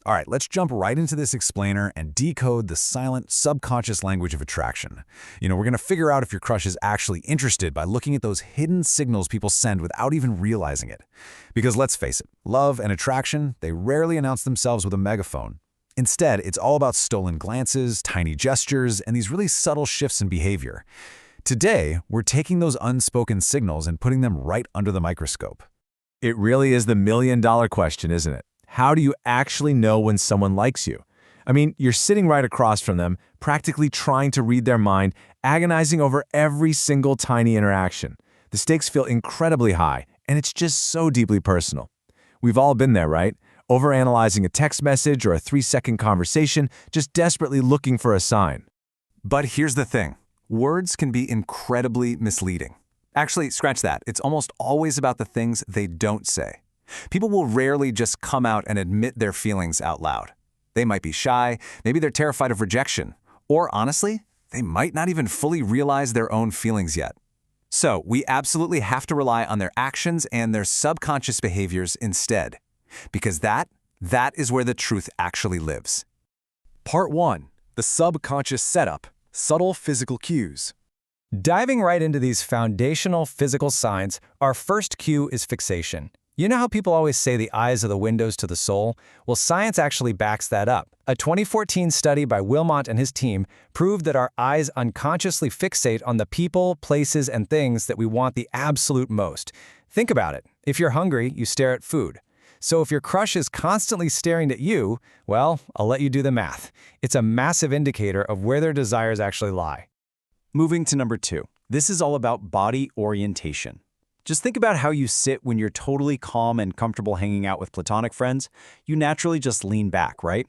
All right, let's jump right into this explainer and decode the silent, subconscious language of attraction. We're going to figure out if your crush is actually interested by looking at those hidden signals people send without even realizing it. Because let's face it, love and attraction, they rarely announce themselves with a megaphone. Instead, it's all about stolen glances, tiny gestures, and these really subtle shifts in behavior. Today, we're taking those unspoken signals and putting them right under the microscope. It really is the million-dollar question, isn't it? How do you actually know when someone likes you? I mean, you're sitting right across from them, practically trying to read their mind, agonizing over every single tiny interaction. The stakes feel incredibly high, and it's just so deeply personal. We've all been there, right? Overanalyzing a text message or a 3-second conversation, just desperately looking for a sign. But here's the thing. Words can be incredibly misleading. Actually, scratch that. It's almost always about the things they don't say. People will rarely just come out and admit their feelings out loud. They might be shy, maybe they're terrified of rejection, or honestly, they might not even fully realize their own feelings yet. So we absolutely have to rely on their actions and their subconscious behaviors instead, because that is where the truth actually lives. Part 1. The subconscious setup, subtle physical cues. Diving right into these foundational physical signs, our first cue is fixation. You know how people always say the eyes are the windows to the soul? Well, science actually backs that up. A 2014 study by Wilmot and his team proved that our eyes unconsciously fixate on the people, places, and things that we want the absolute most. Think about it. If you're hungry, you stare at food. So if your crush is constantly staring at you, well, I'll let you do the math. It's a massive indicator of where their desires actually lie. Moving to number 2. This is all about body orientation. Just think about how you sit when you're totally calm and comfortable hanging out with platonic friends. You naturally just lean back, right?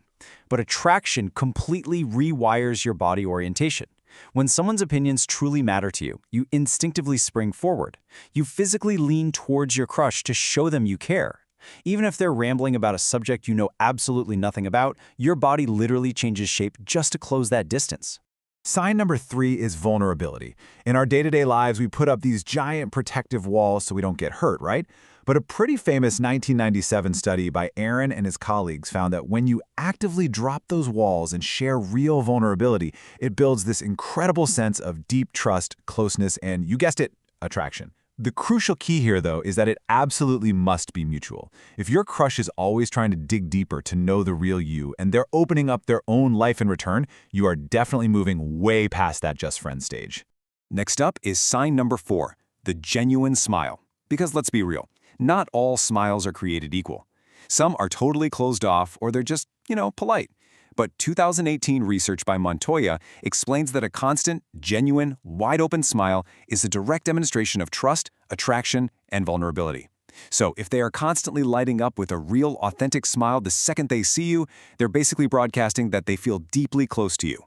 But attraction completely rewires your body orientation. When someone's opinions truly matter to you, you instinctively spring forward. You physically lean towards your crush to show them you care. Even if they're rambling about a subject you know absolutely nothing about, your body literally changes shape just to close that distance. Sign number 3 is vulnerability. In our day-to-day lives, we put up these giant protective walls so we don't get hurt, right? But a pretty famous 1997 study by Aaron and his colleagues found that when you actively drop those walls and share real vulnerability, it builds this incredible sense of deep trust, closeness, and, you guessed it, attraction. The crucial key here, though, is that it absolutely must be mutual. If your crush is always trying to dig deeper to know the real you, and they're opening up their own life in return, you are definitely moving way past that just friend stage. Next up is sign number 4, the genuine smile. Because let's be real, not all smiles are created equal. Some are totally closed off or they're just, polite. But 2018 research by Montoya explains that a constant, genuine, wide-open smile is a direct demonstration of trust, attraction, and vulnerability. So if they are constantly lighting up with a real, authentic smile the second they see you, they're basically broadcasting that they feel deeply close to you.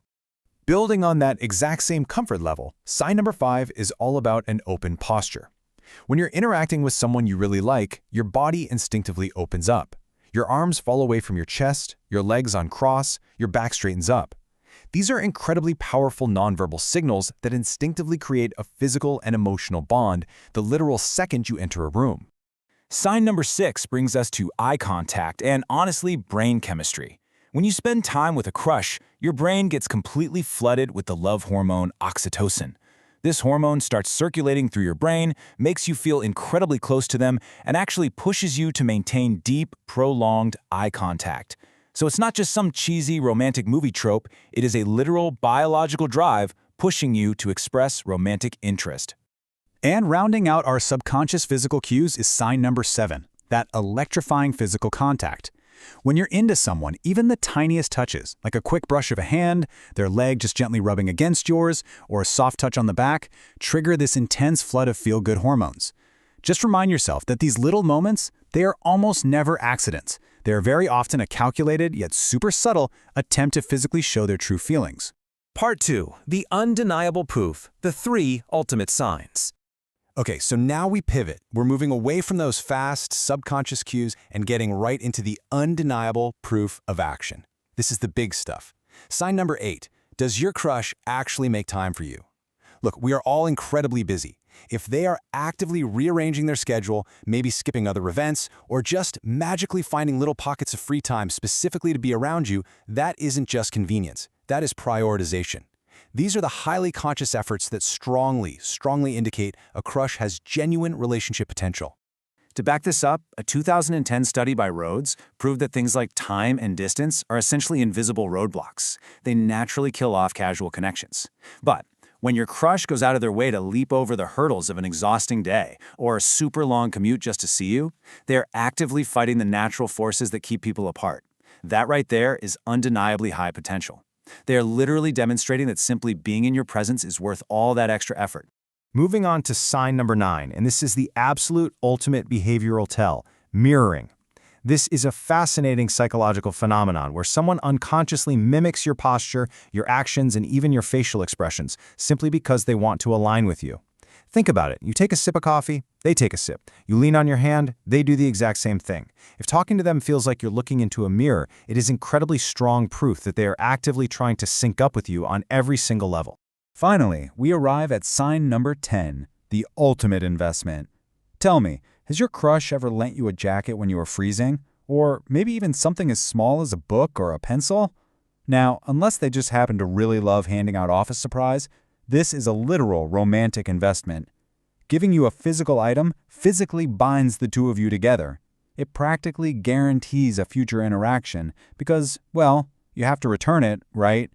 Building on that exact same comfort level, sign number 5 is all about an open posture. When you're interacting with someone you really like, your body instinctively opens up. Your arms fall away from your chest, your legs uncross, your back straightens up. These are incredibly powerful nonverbal signals that instinctively create a physical and emotional bond the literal second you enter a room. Sign number 6 brings us to eye contact and, honestly, brain chemistry. When you spend time with a crush, your brain gets completely flooded with the love hormone oxytocin. This hormone starts circulating through your brain, makes you feel incredibly close to them, and actually pushes you to maintain deep, prolonged eye contact. So it's not just some cheesy romantic movie trope, it is a literal biological drive pushing you to express romantic interest. And rounding out our subconscious physical cues is sign number 7, that electrifying physical contact. When you're into someone, even the tiniest touches, like a quick brush of a hand, their leg just gently rubbing against yours, or a soft touch on the back, trigger this intense flood of feel-good hormones. Just remind yourself that these little moments, they are almost never accidents. They are very often a calculated, yet super subtle, attempt to physically show their true feelings. Part 2. The undeniable proof, the 3 ultimate signs. Okay, so now we pivot. We're moving away from those fast, subconscious cues and getting right into the undeniable proof of action. This is the big stuff. Sign number 8. Does your crush actually make time for you? Look, we are all incredibly busy. If they are actively rearranging their schedule, maybe skipping other events, or just magically finding little pockets of free time specifically to be around you, that isn't just convenience. That is prioritization. These are the highly conscious efforts that strongly indicate a crush has genuine relationship potential. To back this up, a 2010 study by Rhodes proved that things like time and distance are essentially invisible roadblocks. They naturally kill off casual connections. But when your crush goes out of their way to leap over the hurdles of an exhausting day or a super long commute just to see you, they're actively fighting the natural forces that keep people apart. That right there is undeniably high potential. They are literally demonstrating that simply being in your presence is worth all that extra effort. Moving on to sign number 9, and this is the absolute ultimate behavioral tell, mirroring. This is a fascinating psychological phenomenon where someone unconsciously mimics your posture, your actions, and even your facial expressions, simply because they want to align with you. Think about it. You take a sip of coffee, they take a sip. You lean on your hand, they do the exact same thing. If talking to them feels like you're looking into a mirror, it is incredibly strong proof that they are actively trying to sync up with you on every single level. Finally, we arrive at sign number 10, the ultimate investment. Tell me, has your crush ever lent you a jacket when you were freezing? Or maybe even something as small as a book or a pencil? Now, unless they just happen to really love handing out office supplies, this is a literal romantic investment. Giving you a physical item physically binds the two of you together. It practically guarantees a future interaction because, well, you have to return it, right?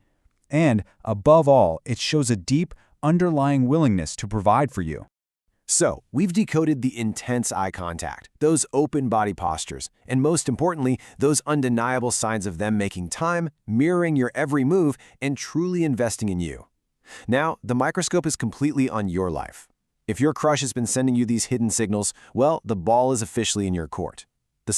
And, above all, it shows a deep, underlying willingness to provide for you. So, we've decoded the intense eye contact, those open body postures, and most importantly, those undeniable signs of them making time, mirroring your every move, and truly investing in you. Now, the microscope is completely on your life. If your crush has been sending you these hidden signals, well, the ball is officially in your court. The